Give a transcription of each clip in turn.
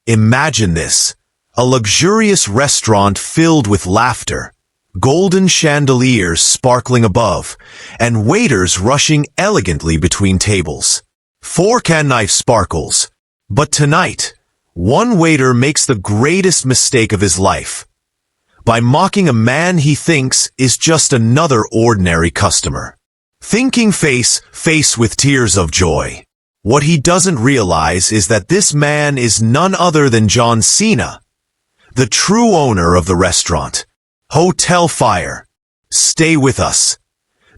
Imagine this, a luxurious restaurant filled with laughter, golden chandeliers sparkling above, and waiters rushing elegantly between tables. Fork and knife sparkles. But tonight, one waiter makes the greatest mistake of his life by mocking a man he thinks is just another ordinary customer. Thinking face with tears of joy. What he doesn't realize is that this man is none other than John Cena, the true owner of the restaurant. Hotel Fire. Stay with us,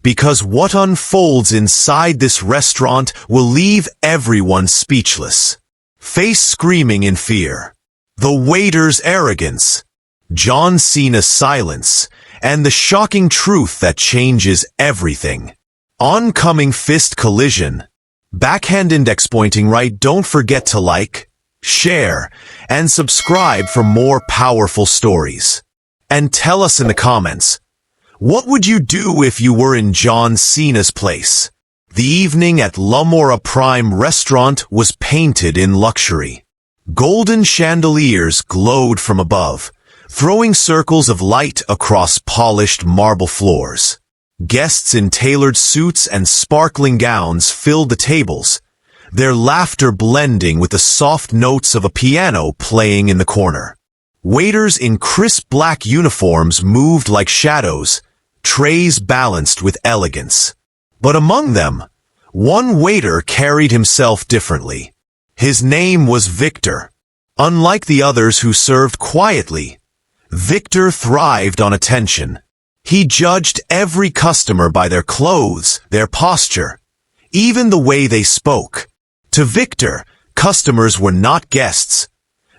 because what unfolds inside this restaurant will leave everyone speechless. Face screaming in fear. The waiter's arrogance. John Cena's silence, and the shocking truth that changes everything. Oncoming fist collision. Backhand index pointing right. Don't forget to like, share, and subscribe for more powerful stories. And tell us in the comments, what would you do if you were in John Cena's place? The evening at L'Amour Prime restaurant was painted in luxury. Golden chandeliers glowed from above, throwing circles of light across polished marble floors. Guests in tailored suits and sparkling gowns filled the tables, their laughter blending with the soft notes of a piano playing in the corner. Waiters in crisp black uniforms moved like shadows, trays balanced with elegance. But among them, one waiter carried himself differently. His name was Victor. Unlike the others who served quietly, Victor thrived on attention. He judged every customer by their clothes, their posture, even the way they spoke. To Victor, customers were not guests.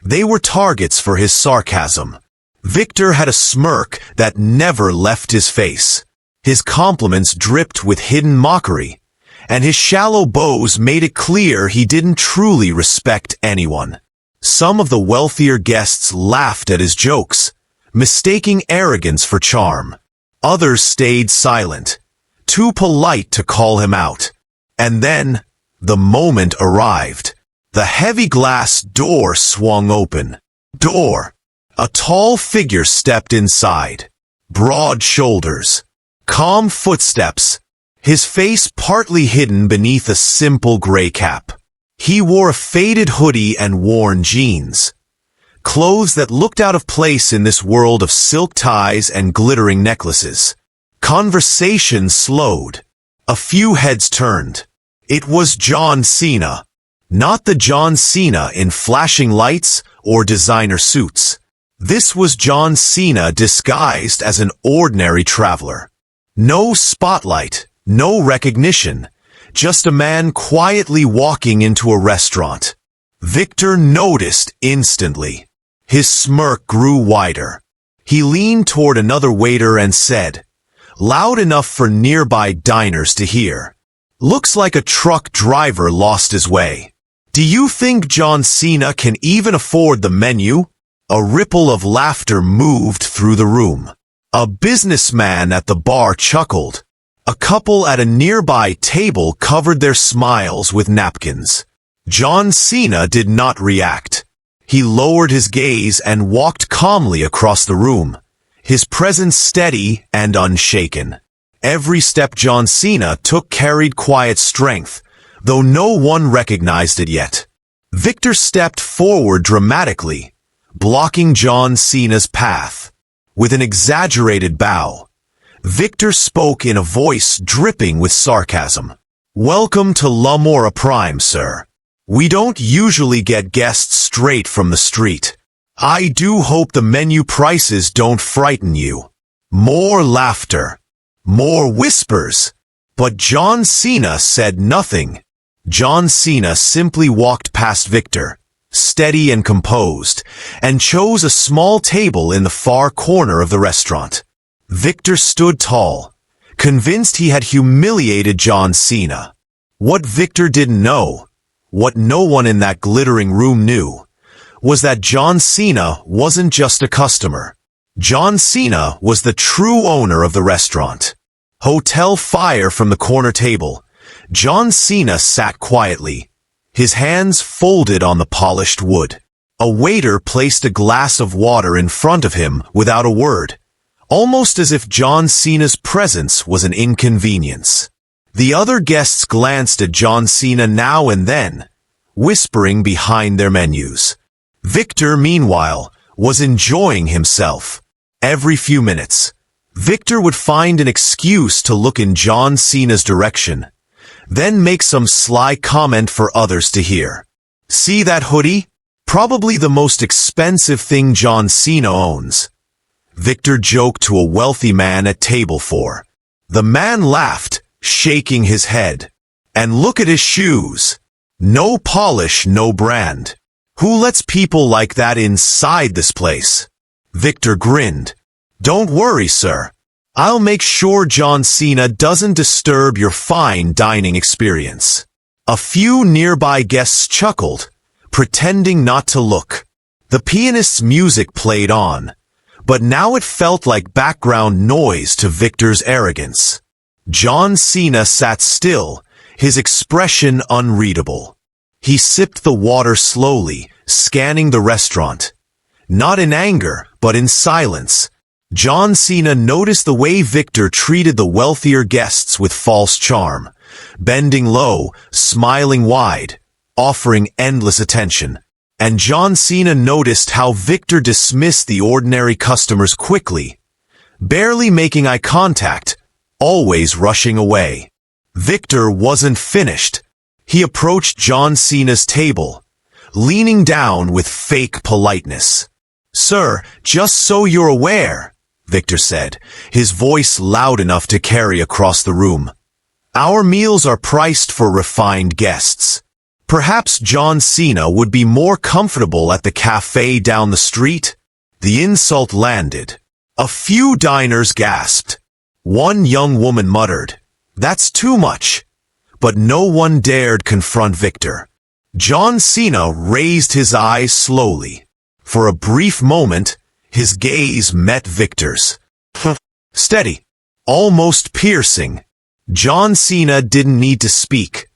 They were targets for his sarcasm. Victor had a smirk that never left his face. His compliments dripped with hidden mockery, and his shallow bows made it clear he didn't truly respect anyone. Some of the wealthier guests laughed at his jokes, mistaking arrogance for charm. Others stayed silent, too polite to call him out. And then, the moment arrived. The heavy glass door swung open. A tall figure stepped inside. Broad shoulders, calm footsteps, his face partly hidden beneath a simple gray cap. He wore a faded hoodie and worn jeans, clothes that looked out of place in this world of silk ties and glittering necklaces. Conversation slowed. A few heads turned. It was John Cena. Not the John Cena in flashing lights or designer suits. This was John Cena disguised as an ordinary traveler. No spotlight, no recognition, just a man quietly walking into a restaurant. Victor noticed instantly. His smirk grew wider. He leaned toward another waiter and said, loud enough for nearby diners to hear, "Looks like a truck driver lost his way. Do you think John Cena can even afford the menu?" A ripple of laughter moved through the room. A businessman at the bar chuckled. A couple at a nearby table covered their smiles with napkins. John Cena did not react. He lowered his gaze and walked calmly across the room, his presence steady and unshaken. Every step John Cena took carried quiet strength, though no one recognized it yet. Victor stepped forward dramatically, blocking John Cena's path. With an exaggerated bow, Victor spoke in a voice dripping with sarcasm. "Welcome to L'Amour Prime, sir. We don't usually get guests straight from the street. I do hope the menu prices don't frighten you." More laughter. More whispers. But John Cena said nothing. John Cena simply walked past Victor, steady and composed, and chose a small table in the far corner of the restaurant. Victor stood tall, convinced he had humiliated John Cena. What Victor didn't know, what no one in that glittering room knew, was that John Cena wasn't just a customer. John Cena was the true owner of the restaurant. Hotel Fire from the corner table. John Cena sat quietly, his hands folded on the polished wood. A waiter placed a glass of water in front of him without a word, almost as if John Cena's presence was an inconvenience. The other guests glanced at John Cena now and then, whispering behind their menus. Victor, meanwhile, was enjoying himself. Every few minutes, Victor would find an excuse to look in John Cena's direction, then make some sly comment for others to hear. "See that hoodie? Probably the most expensive thing John Cena owns," Victor joked to a wealthy man at table 4. The man laughed, shaking his head. "And look at his shoes. No polish, no brand. Who lets people like that inside this place?" Victor grinned. "Don't worry, sir. I'll make sure John Cena doesn't disturb your fine dining experience." A few nearby guests chuckled, pretending not to look. The pianist's music played on, but now it felt like background noise to Victor's arrogance. John Cena sat still, his expression unreadable. He sipped the water slowly, scanning the restaurant. Not in anger, but in silence. John Cena noticed the way Victor treated the wealthier guests with false charm, bending low, smiling wide, offering endless attention. And John Cena noticed how Victor dismissed the ordinary customers quickly, barely making eye contact, always rushing away. Victor wasn't finished. He approached John Cena's table, leaning down with fake politeness. "Sir, just so you're aware," Victor said, his voice loud enough to carry across the room, "our meals are priced for refined guests. Perhaps John Cena would be more comfortable at the cafe down the street?" The insult landed. A few diners gasped. One young woman muttered, "That's too much." But no one dared confront Victor. John Cena raised his eyes slowly. For a brief moment, his gaze met Victor's. Steady, almost piercing. John Cena didn't need to speak.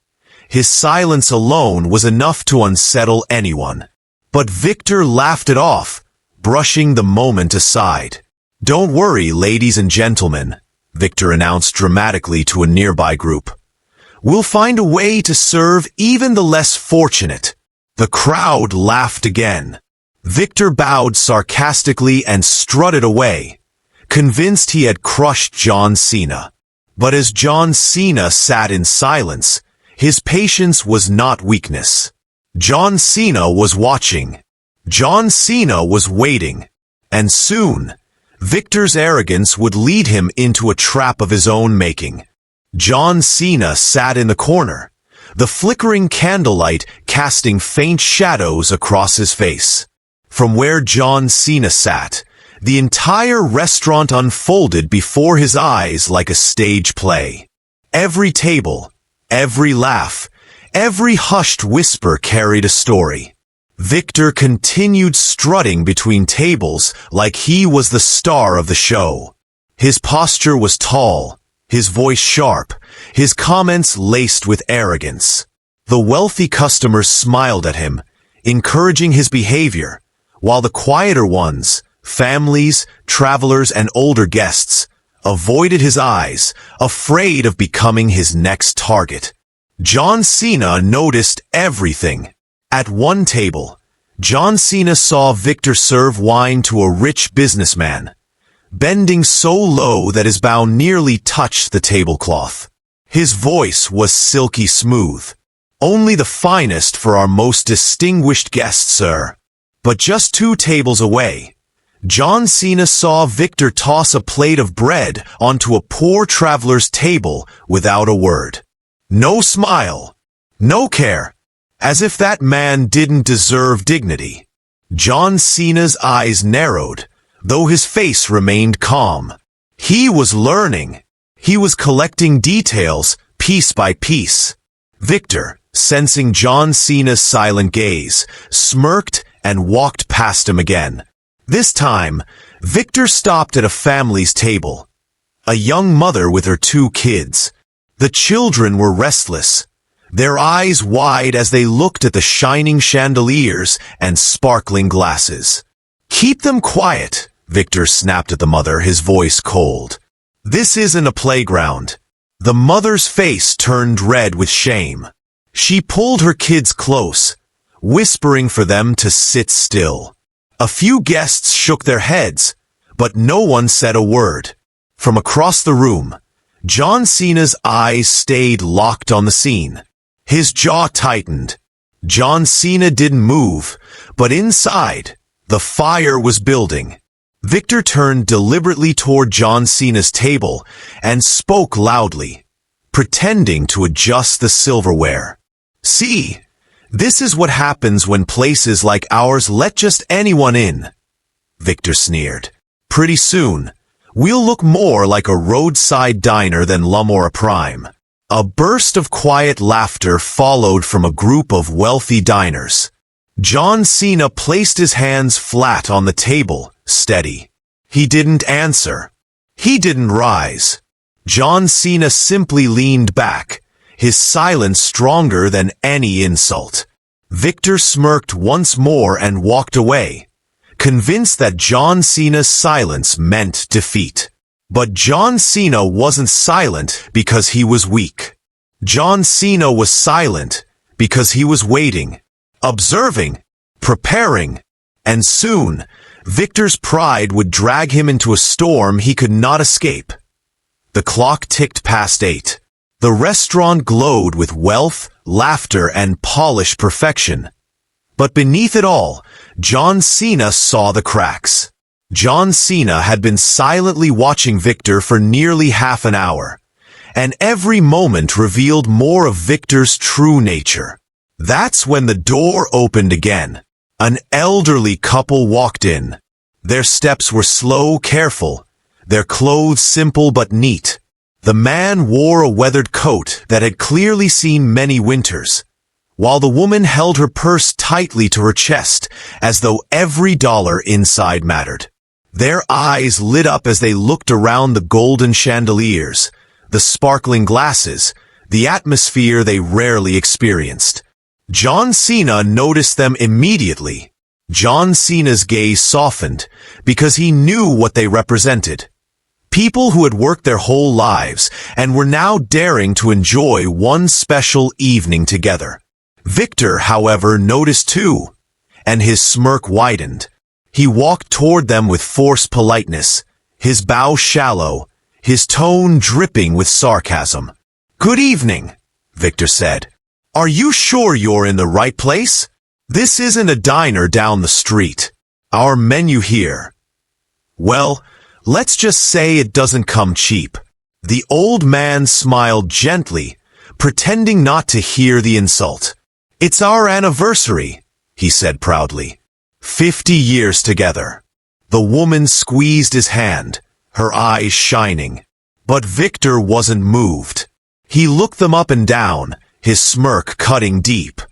His silence alone was enough to unsettle anyone. But Victor laughed it off, brushing the moment aside. "Don't worry, ladies and gentlemen," Victor announced dramatically to a nearby group. "We'll find a way to serve even the less fortunate." The crowd laughed again. Victor bowed sarcastically and strutted away, convinced he had crushed John Cena. But as John Cena sat in silence, his patience was not weakness. John Cena was watching. John Cena was waiting. And soon, Victor's arrogance would lead him into a trap of his own making. John Cena sat in the corner, the flickering candlelight casting faint shadows across his face. From where John Cena sat, the entire restaurant unfolded before his eyes like a stage play. Every table, every laugh, every hushed whisper carried a story. Victor continued strutting between tables like he was the star of the show. His posture was tall, his voice sharp, his comments laced with arrogance. The wealthy customers smiled at him, encouraging his behavior, while the quieter ones, families, travelers, and older guests, avoided his eyes, afraid of becoming his next target. John Cena noticed everything. At one table, John Cena saw Victor serve wine to a rich businessman, bending so low that his bow nearly touched the tablecloth. His voice was silky smooth. "Only the finest for our most distinguished guests, sir." But just 2 tables away, John Cena saw Victor toss a plate of bread onto a poor traveler's table without a word. No smile, no care, as if that man didn't deserve dignity. John Cena's eyes narrowed, though his face remained calm. He was learning. He was collecting details, piece by piece. Victor, sensing John Cena's silent gaze, smirked and walked past him again. This time, Victor stopped at a family's table. A young mother with her 2 kids. The children were restless, their eyes wide as they looked at the shining chandeliers and sparkling glasses. "Keep them quiet," Victor snapped at the mother, his voice cold. "This isn't a playground." The mother's face turned red with shame. She pulled her kids close, whispering for them to sit still. A few guests shook their heads, but no one said a word. From across the room, John Cena's eyes stayed locked on the scene. His jaw tightened. John Cena didn't move, but inside, the fire was building. Victor turned deliberately toward John Cena's table and spoke loudly, pretending to adjust the silverware. "See, this is what happens when places like ours let just anyone in," Victor sneered. "Pretty soon, we'll look more like a roadside diner than L'Amour Prime." A burst of quiet laughter followed from a group of wealthy diners. John Cena placed his hands flat on the table, steady. He didn't answer. He didn't rise. John Cena simply leaned back, his silence stronger than any insult. Victor smirked once more and walked away, convinced that John Cena's silence meant defeat. But John Cena wasn't silent because he was weak. John Cena was silent because he was waiting, observing, preparing, and soon, Victor's pride would drag him into a storm he could not escape. The clock ticked past 8. The restaurant glowed with wealth, laughter, and polished perfection. But beneath it all, John Cena saw the cracks. John Cena had been silently watching Victor for nearly half an hour, and every moment revealed more of Victor's true nature. That's when the door opened again. An elderly couple walked in. Their steps were slow, careful, their clothes simple but neat. The man wore a weathered coat that had clearly seen many winters, while the woman held her purse tightly to her chest, as though every dollar inside mattered. Their eyes lit up as they looked around the golden chandeliers, the sparkling glasses, the atmosphere they rarely experienced. John Cena noticed them immediately. John Cena's gaze softened because he knew what they represented. People who had worked their whole lives and were now daring to enjoy one special evening together. Victor, however, noticed too, and his smirk widened. He walked toward them with forced politeness, his bow shallow, his tone dripping with sarcasm. "Good evening," Victor said. "Are you sure you're in the right place? This isn't a diner down the street. Our menu here, well, let's just say it doesn't come cheap." The old man smiled gently, pretending not to hear the insult. "It's our anniversary," he said proudly. 50 years together. The woman squeezed his hand, her eyes shining. But Victor wasn't moved. He looked them up and down, his smirk cutting deep.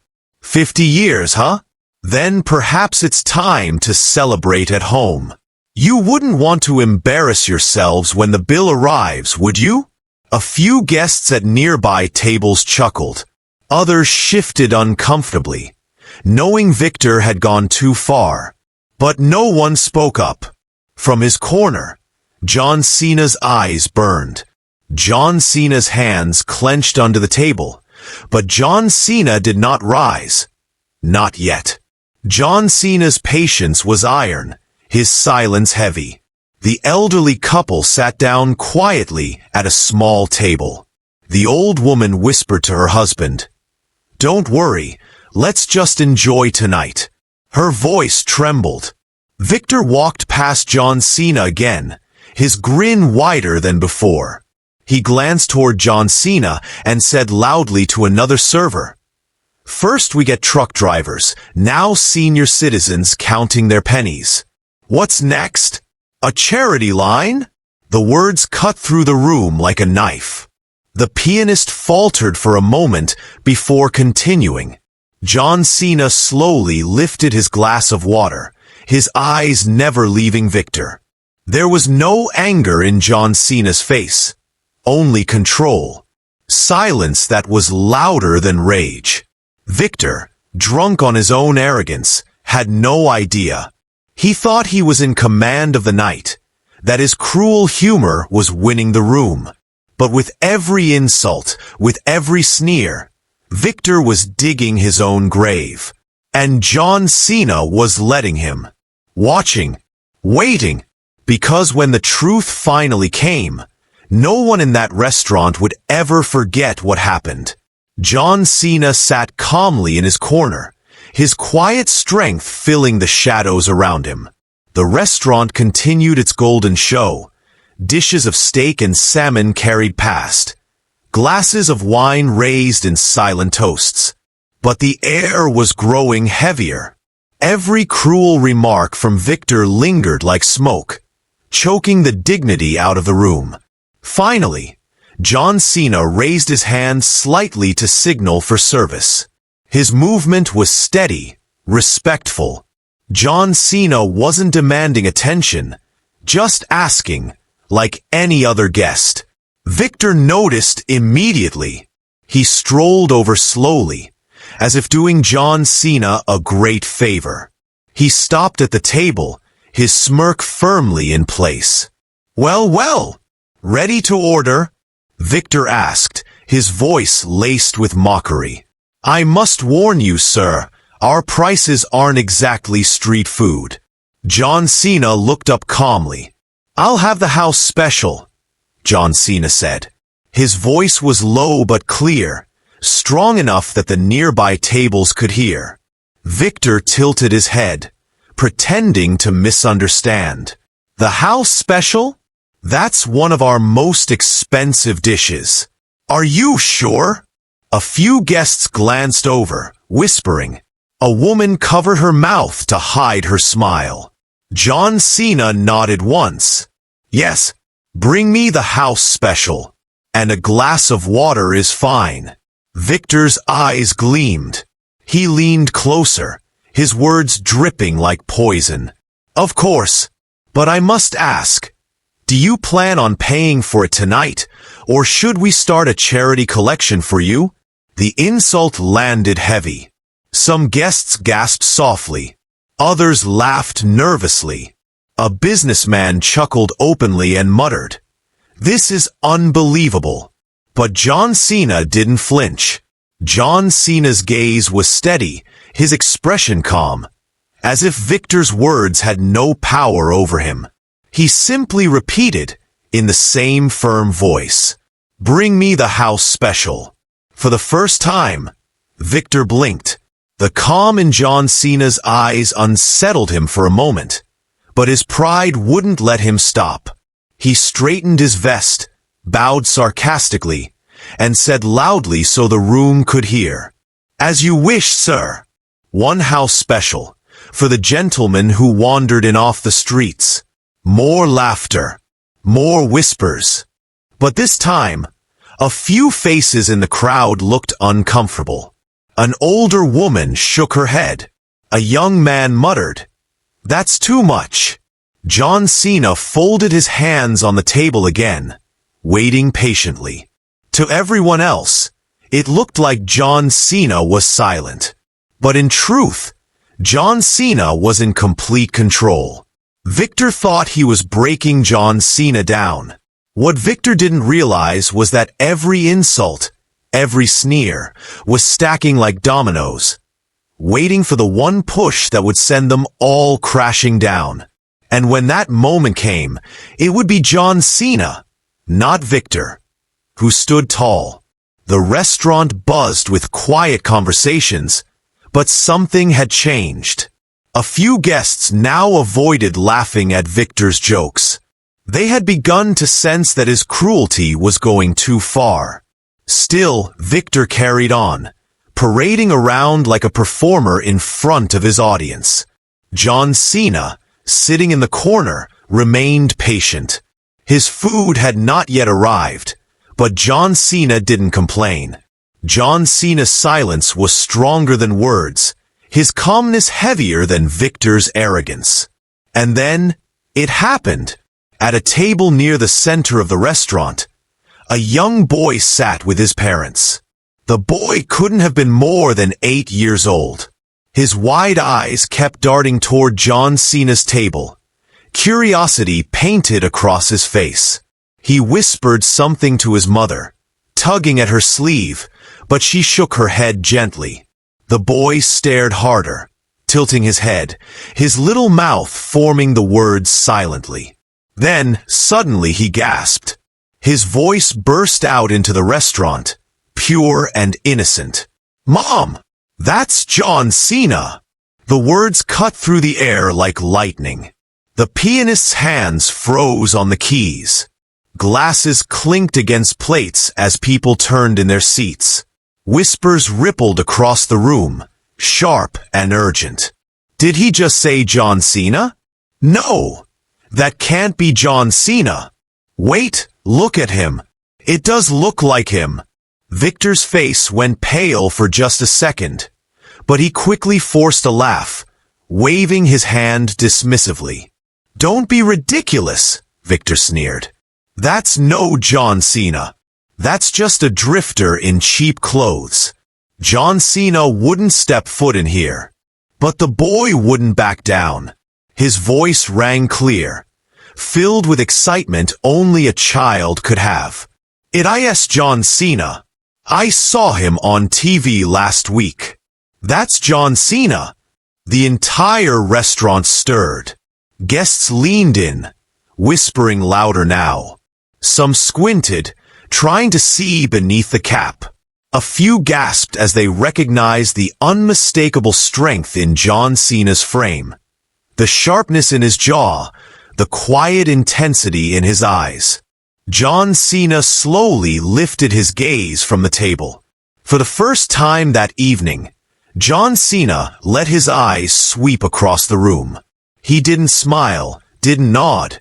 50 years, huh? Then perhaps it's time to celebrate at home. You wouldn't want to embarrass yourselves when the bill arrives, would you? A few guests at nearby tables chuckled. Others shifted uncomfortably, knowing Victor had gone too far. But no one spoke up. From his corner, John Cena's eyes burned. John Cena's hands clenched under the table, but John Cena did not rise. Not yet. John Cena's patience was iron, his silence heavy. The elderly couple sat down quietly at a small table. The old woman whispered to her husband, "Don't worry, let's just enjoy tonight." Her voice trembled. Victor walked past John Cena again, his grin wider than before. He glanced toward John Cena and said loudly to another server, "First we get truck drivers, now senior citizens counting their pennies. What's next? A charity line?" The words cut through the room like a knife. The pianist faltered for a moment before continuing. John Cena slowly lifted his glass of water, his eyes never leaving Victor. There was no anger in John Cena's face, only control. silence that was louder than rage. Victor, drunk on his own arrogance, had no idea. He thought he was in command of the night, that his cruel humor was winning the room. But with every insult, with every sneer, Victor was digging his own grave. And John Cena was letting him. Watching, waiting, because when the truth finally came, no one in that restaurant would ever forget what happened. John Cena sat calmly in his corner, his quiet strength filling the shadows around him. The restaurant continued its golden show. Dishes of steak and salmon carried past. Glasses of wine raised in silent toasts. But the air was growing heavier. Every cruel remark from Victor lingered like smoke, choking the dignity out of the room. Finally, John Cena raised his hand slightly to signal for service. His movement was steady, respectful. John Cena wasn't demanding attention, just asking, like any other guest. Victor noticed immediately. He strolled over slowly, as if doing John Cena a great favor. He stopped at the table, his smirk firmly in place. Well, ready to order?" Victor asked, his voice laced with mockery. "I must warn you, sir, our prices aren't exactly street food." John Cena looked up calmly. "I'll have the house special," John Cena said. His voice was low but clear, strong enough that the nearby tables could hear. Victor tilted his head, pretending to misunderstand. "The house special? That's one of our most expensive dishes." "Are you sure?" A few guests glanced over, whispering. A woman covered her mouth to hide her smile. John Cena nodded once. "Yes, bring me the house special. And a glass of water is fine." Victor's eyes gleamed. He leaned closer, his words dripping like poison. "Of course, but I must ask, do you plan on paying for it tonight, or should we start a charity collection for you?" The insult landed heavy. Some guests gasped softly. Others laughed nervously. A businessman chuckled openly and muttered, "This is unbelievable." But John Cena didn't flinch. John Cena's gaze was steady, his expression calm, as if Victor's words had no power over him. He simply repeated, in the same firm voice, "Bring me the house special." For the first time, Victor blinked. The calm in John Cena's eyes unsettled him for a moment, but his pride wouldn't let him stop. He straightened his vest, bowed sarcastically, and said loudly so the room could hear, "As you wish, sir. One house special, for the gentleman who wandered in off the streets." More laughter, more whispers. But this time, a few faces in the crowd looked uncomfortable. An older woman shook her head. A young man muttered, "That's too much." John Cena folded his hands on the table again, waiting patiently. To everyone else, it looked like John Cena was silent. But in truth, John Cena was in complete control. Victor thought he was breaking John Cena down. What Victor didn't realize was that every insult, every sneer, was stacking like dominoes, waiting for the one push that would send them all crashing down. And when that moment came, it would be John Cena, not Victor, who stood tall. The restaurant buzzed with quiet conversations, but something had changed. A few guests now avoided laughing at Victor's jokes. They had begun to sense that his cruelty was going too far. Still, Victor carried on, parading around like a performer in front of his audience. John Cena, sitting in the corner, remained patient. His food had not yet arrived, but John Cena didn't complain. John Cena's silence was stronger than words, his calmness heavier than Victor's arrogance. And then, it happened. At a table near the center of the restaurant, A young boy sat with his parents. The boy couldn't have been more than 8 years old. His wide eyes kept darting toward John Cena's table. Curiosity painted across his face. He whispered something to his mother, tugging at her sleeve, but she shook her head gently. The boy stared harder, tilting his head, his little mouth forming the words silently. Then, suddenly he gasped. His voice burst out into the restaurant, pure and innocent. "Mom, that's John Cena!" The words cut through the air like lightning. The pianist's hands froze on the keys. Glasses clinked against plates as people turned in their seats. Whispers rippled across the room, sharp and urgent. Did he just say John Cena? No, that can't be John Cena. Wait, look at him. It does look like him. Victor's face went pale for just a second, but he quickly forced a laugh, waving his hand dismissively. "Don't be ridiculous," Victor sneered. "That's no John Cena. That's just a drifter in cheap clothes. John Cena wouldn't step foot in here." But the boy wouldn't back down. His voice rang clear, filled with excitement only a child could have. "It is John Cena. I saw him on TV last week. That's John Cena." The entire restaurant stirred. Guests leaned in, whispering louder now. Some squinted, trying to see beneath the cap. A few gasped as they recognized the unmistakable strength in John Cena's frame, the sharpness in his jaw, the quiet intensity in his eyes. John Cena slowly lifted his gaze from the table. For the first time that evening, John Cena let his eyes sweep across the room. He didn't smile, didn't nod,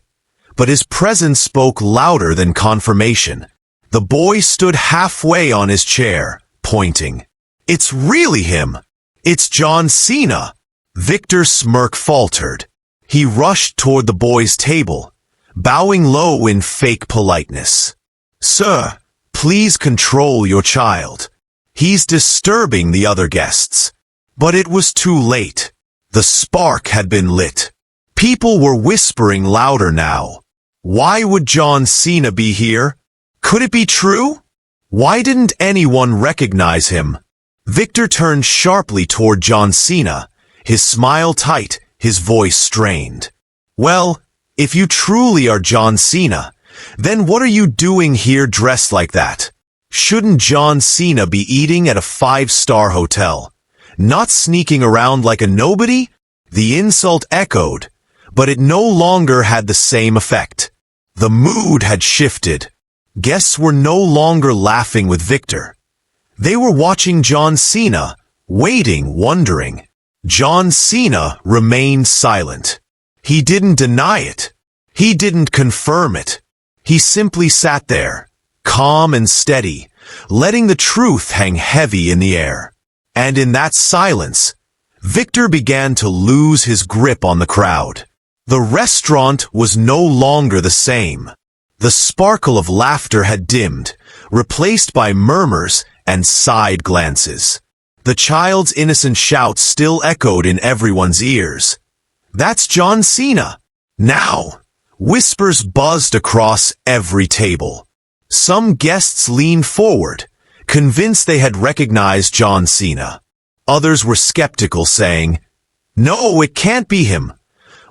but his presence spoke louder than confirmation. The boy stood halfway on his chair, pointing. "It's really him! It's John Cena!" Victor's smirk faltered. He rushed toward the boy's table, bowing low in fake politeness. "Sir, please control your child. He's disturbing the other guests." But it was too late. The spark had been lit. People were whispering louder now. Why would John Cena be here? Could it be true? Why didn't anyone recognize him? Victor turned sharply toward John Cena, his smile tight, his voice strained. "Well, if you truly are John Cena, then what are you doing here dressed like that? Shouldn't John Cena be eating at a 5-star hotel? Not sneaking around like a nobody?" The insult echoed, but it no longer had the same effect. The mood had shifted. Guests were no longer laughing with Victor. They were watching John Cena, waiting, wondering. John Cena remained silent. He didn't deny it. He didn't confirm it. He simply sat there, calm and steady, letting the truth hang heavy in the air. And in that silence, Victor began to lose his grip on the crowd. The restaurant was no longer the same. The sparkle of laughter had dimmed, replaced by murmurs and side glances. The child's innocent shout still echoed in everyone's ears. "That's John Cena!" Now, whispers buzzed across every table. Some guests leaned forward, convinced they had recognized John Cena. Others were skeptical, saying, "No, it can't be him.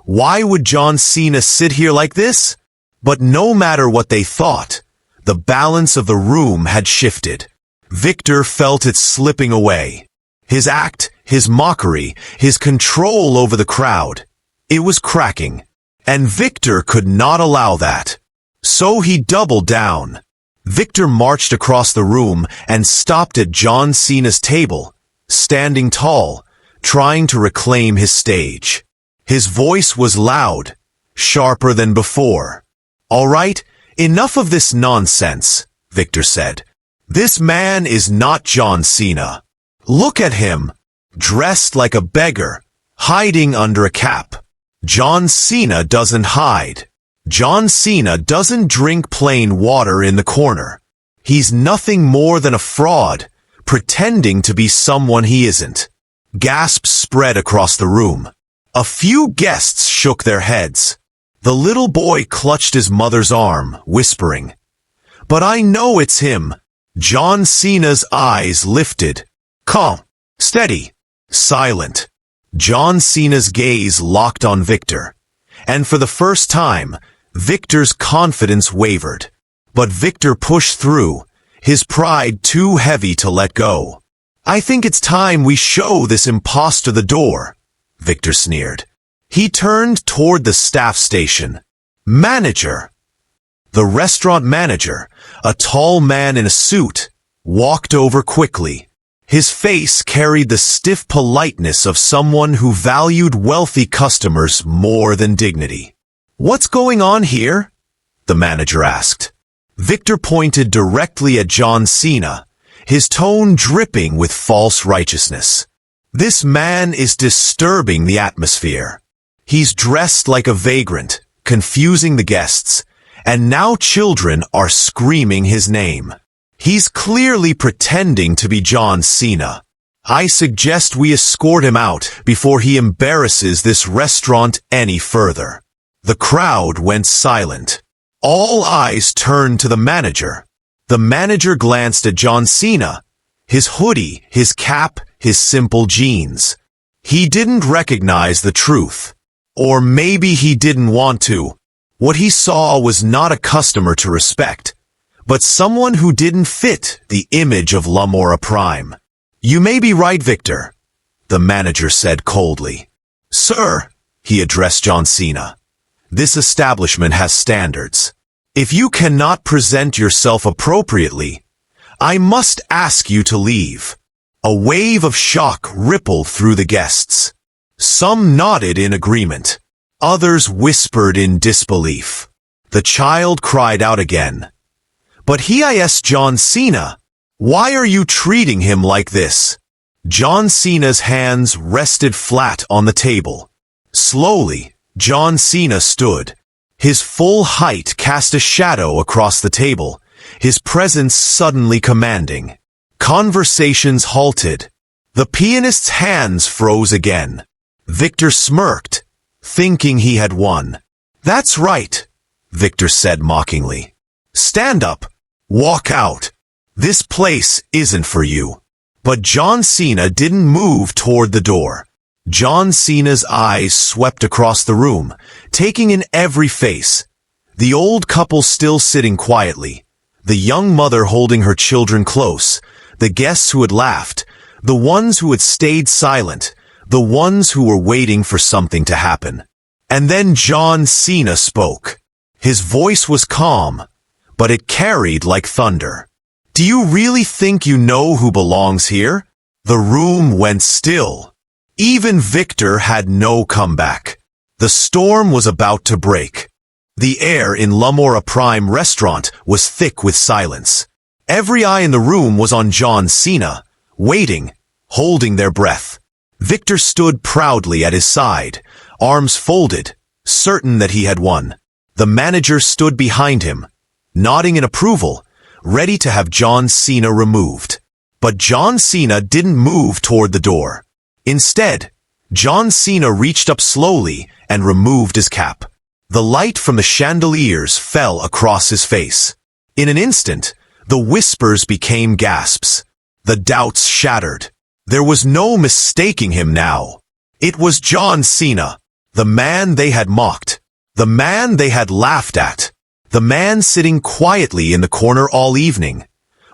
Why would John Cena sit here like this?" But no matter what they thought, the balance of the room had shifted. Victor felt it slipping away. His act, his mockery, his control over the crowd. It was cracking, and Victor could not allow that. So he doubled down. Victor marched across the room and stopped at John Cena's table, standing tall, trying to reclaim his stage. His voice was loud, sharper than before. "All right, enough of this nonsense," Victor said. "This man is not John Cena. Look at him, dressed like a beggar, hiding under a cap. John Cena doesn't hide. John Cena doesn't drink plain water in the corner. He's nothing more than a fraud, pretending to be someone he isn't. Gasps spread across the room. A few guests shook their heads. The little boy clutched his mother's arm, whispering, "But I know it's him." John Cena's eyes lifted. Calm, steady, silent. John Cena's gaze locked on Victor. And for the first time, Victor's confidence wavered. But Victor pushed through, his pride too heavy to let go. "I think it's time we show this imposter the door," Victor sneered. He turned toward the staff station. "Manager." The restaurant manager, a tall man in a suit, walked over quickly. His face carried the stiff politeness of someone who valued wealthy customers more than dignity. "What's going on here?" the manager asked. Victor pointed directly at John Cena, his tone dripping with false righteousness. "This man is disturbing the atmosphere. He's dressed like a vagrant, confusing the guests, and now children are screaming his name. He's clearly pretending to be John Cena. I suggest we escort him out before he embarrasses this restaurant any further." The crowd went silent. All eyes turned to the manager. The manager glanced at John Cena, his hoodie, his cap, his simple jeans. He didn't recognize the truth. Or maybe he didn't want to. What he saw was not a customer to respect, but someone who didn't fit the image of L'Amour Prime. "You may be right, Victor," the manager said coldly. "Sir," he addressed John Cena, "this establishment has standards. If you cannot present yourself appropriately, I must ask you to leave." A wave of shock rippled through the guests. Some nodded in agreement. Others whispered in disbelief. The child cried out again. "But he is John Cena. Why are you treating him like this?" John Cena's hands rested flat on the table. Slowly, John Cena stood. His full height cast a shadow across the table, his presence suddenly commanding. Conversations halted. The pianist's hands froze again. Victor smirked, thinking he had won. "That's right," Victor said mockingly. "Stand up. Walk out. This place isn't for you." But John Cena didn't move toward the door. John Cena's eyes swept across the room, taking in every face. The old couple still sitting quietly, the young mother holding her children close, the guests who had laughed, the ones who had stayed silent, the ones who were waiting for something to happen. And then John Cena spoke. His voice was calm, but it carried like thunder. "Do you really think you know who belongs here?" The room went still. Even Victor had no comeback. The storm was about to break. The air in L'Amour Prime restaurant was thick with silence. Every eye in the room was on John Cena, waiting, holding their breath. Victor stood proudly at his side, arms folded, certain that he had won. The manager stood behind him, nodding in approval, ready to have John Cena removed. But John Cena didn't move toward the door. Instead, John Cena reached up slowly and removed his cap. The light from the chandeliers fell across his face. In an instant, the whispers became gasps. The doubts shattered. There was no mistaking him now. It was John Cena, the man they had mocked, the man they had laughed at, the man sitting quietly in the corner all evening,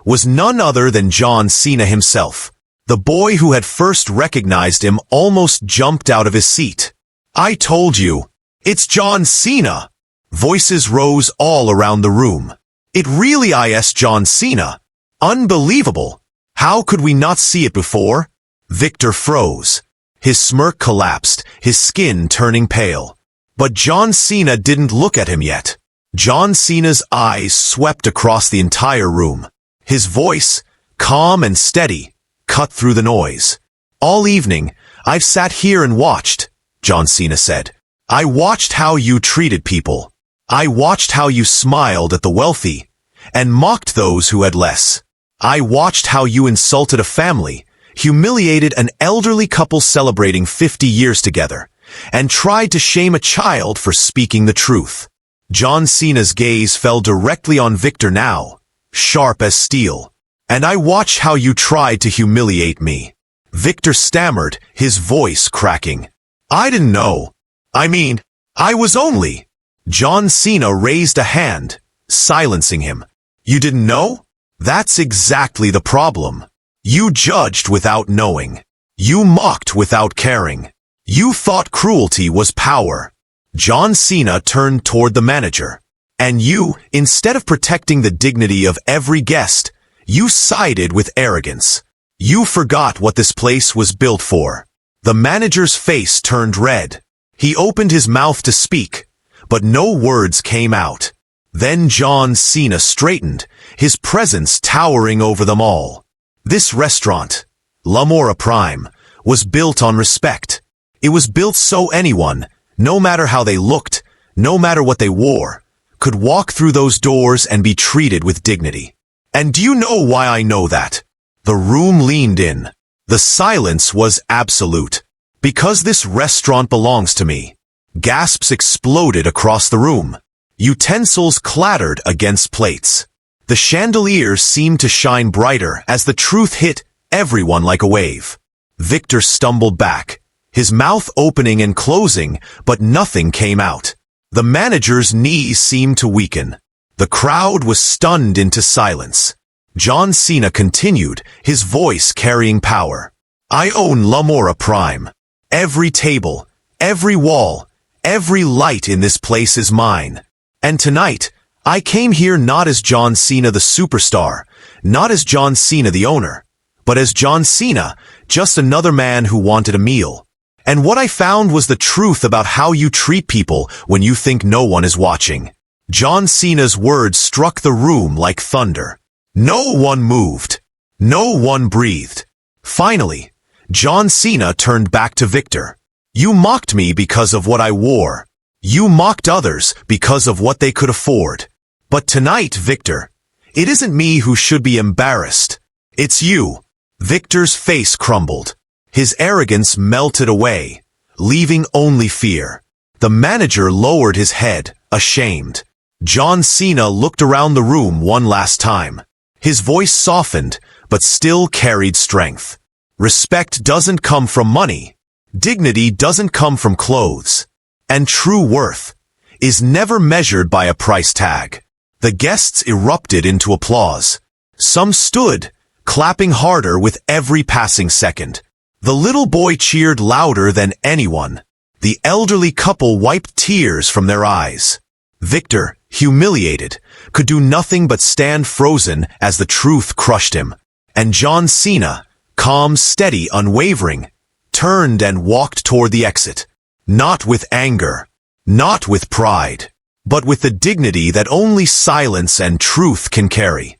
was none other than John Cena himself. The boy who had first recognized him almost jumped out of his seat. "I told you, it's John Cena!" Voices rose all around the room. "It really is John Cena. Unbelievable. How could we not see it before?" Victor froze. His smirk collapsed, his skin turning pale. But John Cena didn't look at him yet. John Cena's eyes swept across the entire room. His voice, calm and steady, cut through the noise. "All evening, I've sat here and watched," John Cena said. "I watched how you treated people. I watched how you smiled at the wealthy, and mocked those who had less. I watched how you insulted a family, humiliated an elderly couple celebrating 50 years together, and tried to shame a child for speaking the truth. John Cena's gaze fell directly on Victor now, sharp as steel. And I watched how you tried to humiliate me. Victor stammered, his voice cracking. I didn't know. I was only... John Cena raised a hand, silencing him. You didn't know? That's exactly the problem. You judged without knowing. You mocked without caring. You thought cruelty was power. John Cena turned toward the manager. And you, instead of protecting the dignity of every guest, you sided with arrogance. You forgot what this place was built for. The manager's face turned red. He opened his mouth to speak, but no words came out. Then John Cena straightened, his presence towering over them all. This restaurant, L'Amour Prime, was built on respect. It was built so anyone, no matter how they looked, no matter what they wore, could walk through those doors and be treated with dignity. And do you know why I know that? The room leaned in. The silence was absolute. Because this restaurant belongs to me. Gasps exploded across the room. Utensils clattered against plates. The chandeliers seemed to shine brighter as the truth hit everyone like a wave. Victor stumbled back, his mouth opening and closing, but nothing came out. The manager's knees seemed to weaken. The crowd was stunned into silence. John Cena continued, his voice carrying power. I own L'Amour Prime. Every table, every wall, every light in this place is mine. And tonight, I came here not as John Cena the superstar, not as John Cena the owner, but as John Cena, just another man who wanted a meal. And what I found was the truth about how you treat people when you think no one is watching. John Cena's words struck the room like thunder. No one moved. No one breathed. Finally, John Cena turned back to Victor. You mocked me because of what I wore. You mocked others because of what they could afford. But tonight, Victor, it isn't me who should be embarrassed. It's you. Victor's face crumbled. His arrogance melted away, leaving only fear. The manager lowered his head, ashamed. John Cena looked around the room one last time. His voice softened, but still carried strength. Respect doesn't come from money. Dignity doesn't come from clothes. And true worth is never measured by a price tag. The guests erupted into applause. Some stood, clapping harder with every passing second. The little boy cheered louder than anyone. The elderly couple wiped tears from their eyes. Victor, humiliated, could do nothing but stand frozen as the truth crushed him. And John Cena, calm, steady, unwavering, turned and walked toward the exit. Not with anger, not with pride, but with the dignity that only silence and truth can carry.